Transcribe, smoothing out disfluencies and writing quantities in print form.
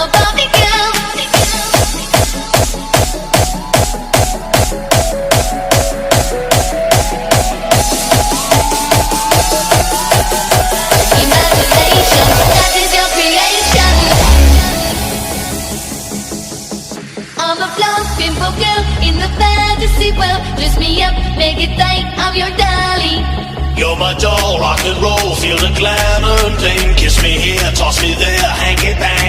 a Barbie girl. Imagination, that is your creation. I'm a fluffy girl in the fantasy world. Dress me up, make it tight, I'm your dolly. You're my doll, rock and roll, feel the glamour and bling. Kiss me here, toss me there, hang it back.